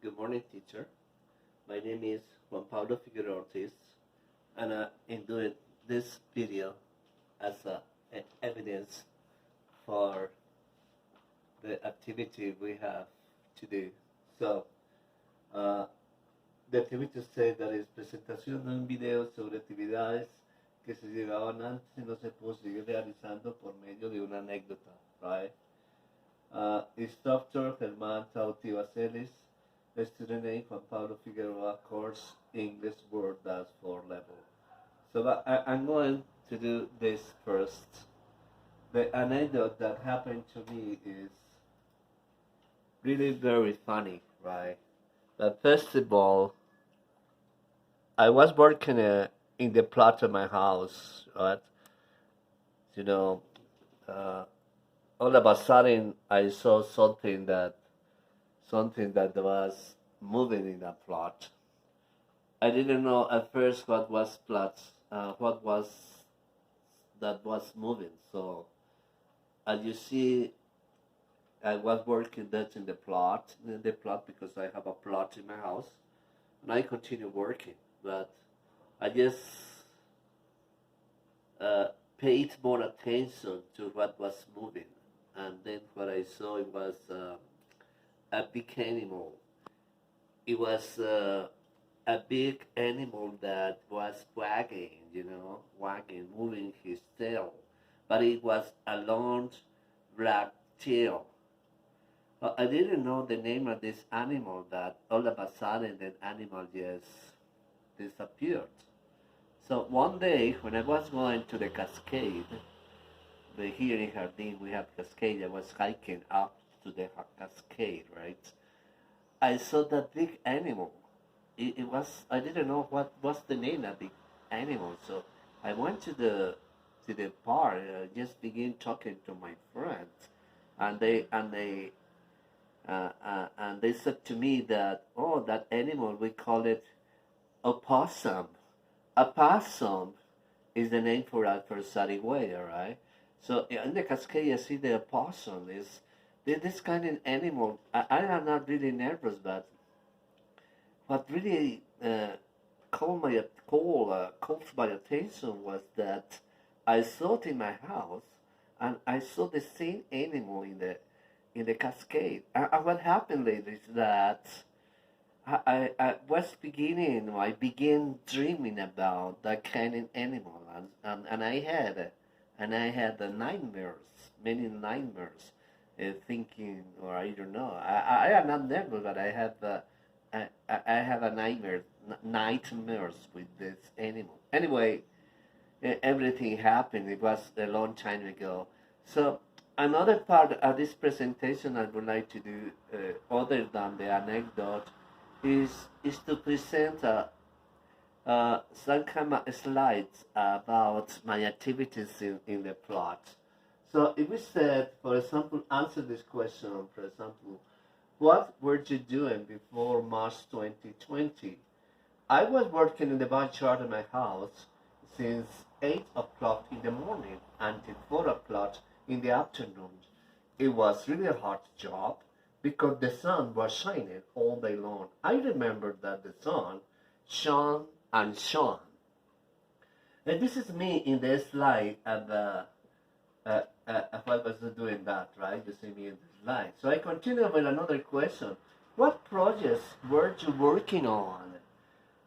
Good morning, teacher. My name is Juan Pablo Figueroa Ortiz, and I'm doing this video as evidence for the activity we have to do. So, uh, the activity says that es presentación de un video sobre actividades que se llevaban antes y no se pudo seguir realizando por medio de una anécdota, right? Instructor Germán Tauti Vaselis, student name Juan Pablo Figueroa, course English Word That's 4 level. So I'm going to do this first. The anecdote that happened to me is really very funny, right? But first of all, I was working in the plot of my house, right? You know, all of a sudden I saw something that was moving in the plot. I didn't know at first what was that was moving. So as you see, I was working that in the plot because I have a plot in my house, and I continue working. But I just paid more attention to what was moving, and then what I saw it was a big animal. It was a big animal that was wagging, moving his tail. But it was a long black tail. I didn't know the name of this animal, that all of a sudden that animal just disappeared. So one day when I was going to the cascade, here in Jardín we have cascade, I was hiking up to the cascade, right? I saw that big animal. It was, I didn't know what was the name of the animal, so I went to the park, just began talking to my friends, and they said to me that, oh, that animal, we call it opossum. Opossum is the name for zarigüeya, right? So in the cascade, I see the opossum is this kind of animal. I am not really nervous, but what really caught my attention was that I saw it in my house, and I saw the same animal in the cascade. And what happened later is that I began dreaming about that kind of animal, and I had the nightmares, many nightmares, thinking, or I don't know. I am not nervous, but I have a nightmares with this animal. Anyway, everything happened. It was a long time ago. So another part of this presentation I would like to do, other than the anecdote, is to present some kind of slides about my activities in the plot. So if we said, for example, answer this question, for example, what were you doing before March 2020? I was working in the backyard of my house since 8 o'clock in the morning until 4 o'clock in the afternoon. It was really a hard job because the sun was shining all day long. I remember that the sun shone and shone. And this is me in the slide of what was doing that, right? You see me in the slide. So I continue with another question. What projects were you working on?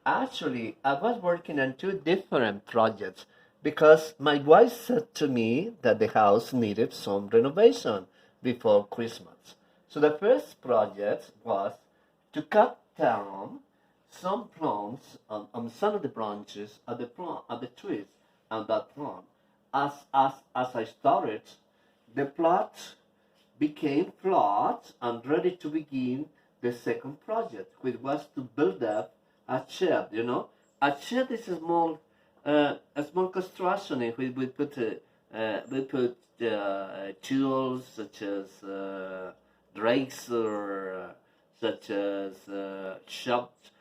Actually, I was working on 2 different projects because my wife said to me that the house needed some renovation before Christmas. So the first project was to cut down some plants on some of the branches of the trees on that plant. As I started, the plot became flat and ready to begin the second project, which was to build up a shed. A shed is a small construction in which we put tools such as rakes, or such as chopped,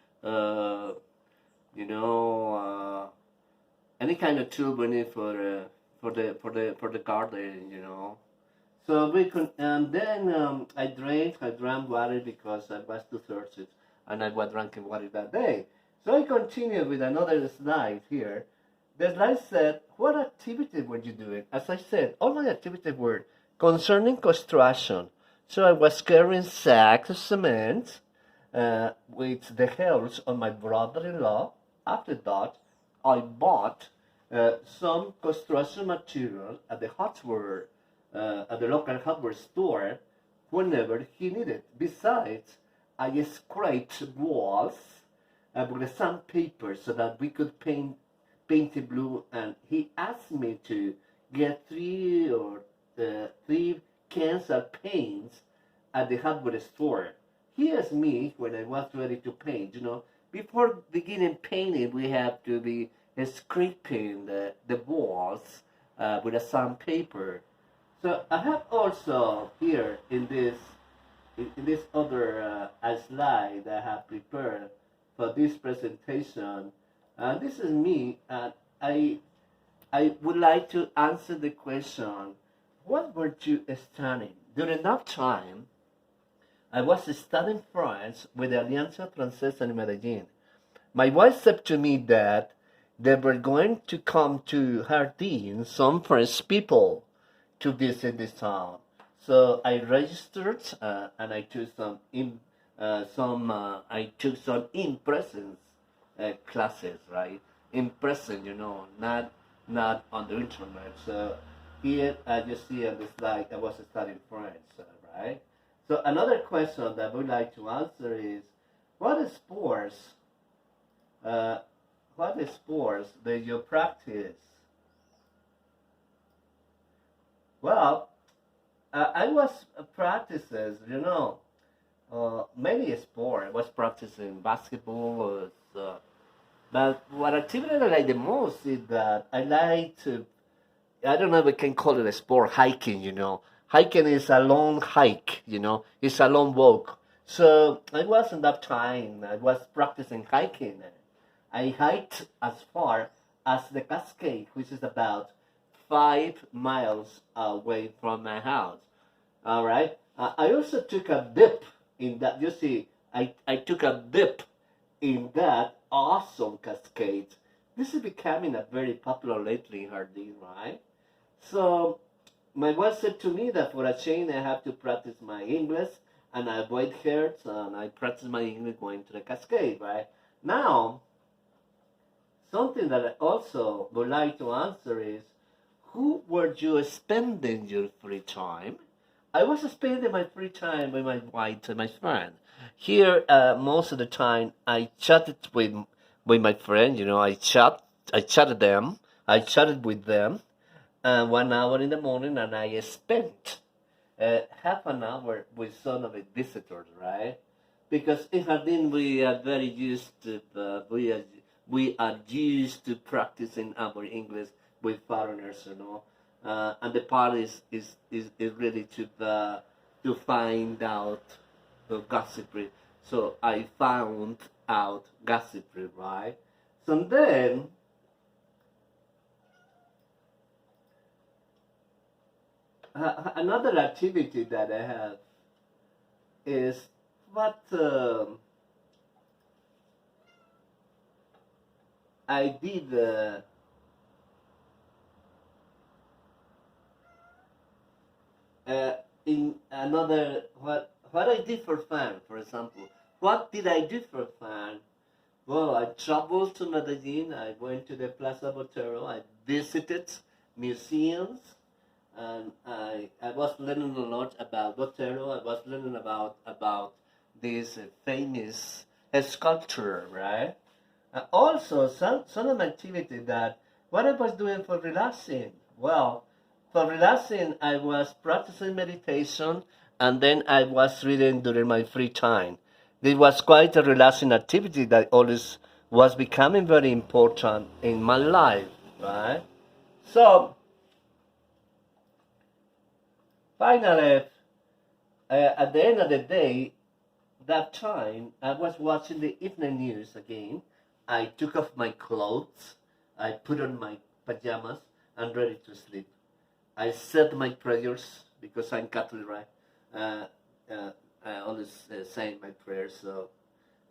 any kind of tool we need for the garden. So we could, and then I drank water because I was too thirsty. and I was drinking water that day. So I continued with another slide here. The slide said, what activity were you doing? As I said, all my activities were concerning construction. So I was carrying sacks of cement with the help of my brother-in-law. After that, I bought some construction material at the hardware, at the local hardware store whenever he needed. Besides, I scraped walls with sandpaper so that we could paint it blue. And he asked me to get three cans of paints at the hardware store. He asked me when I was ready to paint. Before beginning painting, we have to be scraping the walls with a sandpaper. So I have also here in this other slide I have prepared for this presentation. This is me, and I would like to answer the question, what were you studying? During that time, I was studying French with the Alianza Francesa in Medellin. My wife said to me that they were going to come to Jardin some French people to visit this town. So I registered and I took some in-person classes, right? In person, not on the internet. So here, as you see on the slide, I was studying French, right? So another question that I would like to answer is, what sports, uh, what sports do you practice? Well, I was practices, many sports. I was practicing basketball, but what activity I like the most is that I like to, I don't know if we can call it a sport, hiking. Hiking is a long hike. It's a long walk. So I was in that time, I was practicing hiking. I hiked as far as the Cascade, which is about 5 miles away from my house. All right. I also took a dip in that. You see, I took a dip in that awesome cascade. This is becoming a very popular lately in Hardin, right? So my wife said to me that for a change I have to practice my English and I avoid hurts and I practice my English going to the cascade, right? Now, something that I also would like to answer is, who were you spending your free time? I was spending my free time with my wife and my friend. Here, most of the time, I chatted with my friend. I chatted them. I chatted with them, 1 hour in the morning, and I spent half an hour with some of the visitors, right? Because in Jardin we are very used to we are used to practicing our English with foreigners. And the part is really to find out the gossipry. So I found out gossipry, right? So then another activity that I have is what I did. In another, what I did for fun, for example, what did I do for fun? Well, I traveled to Medellin. I went to the Plaza Botero. I visited museums, and I was learning a lot about Botero. I was learning about this famous sculpture, right? Also, some of my activity that what I was doing for relaxing. Well, for relaxing, I was practicing meditation, and then I was reading during my free time. It was quite a relaxing activity that always was becoming very important in my life, right? So, finally, at the end of the day, that time, I was watching the evening news again. I took off my clothes, I put on my pajamas, and ready to sleep. I said my prayers because I'm Catholic, right? Uh, I always say my prayers. So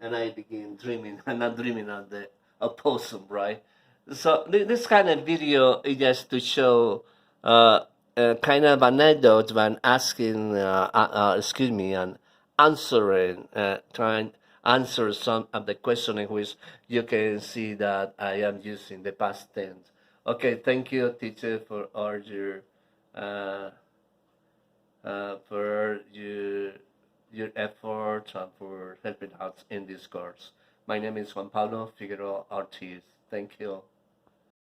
and I begin dreaming. I'm not dreaming of the opossum, right? So this kind of video is just to show kind of anecdote when asking, excuse me, and answering, trying answer some of the questioning, which you can see that I am using the past tense. Okay, thank you, teacher, for all your uh, your effort and for helping us in this course. My name is Juan Pablo Figueroa Ortiz. Thank you.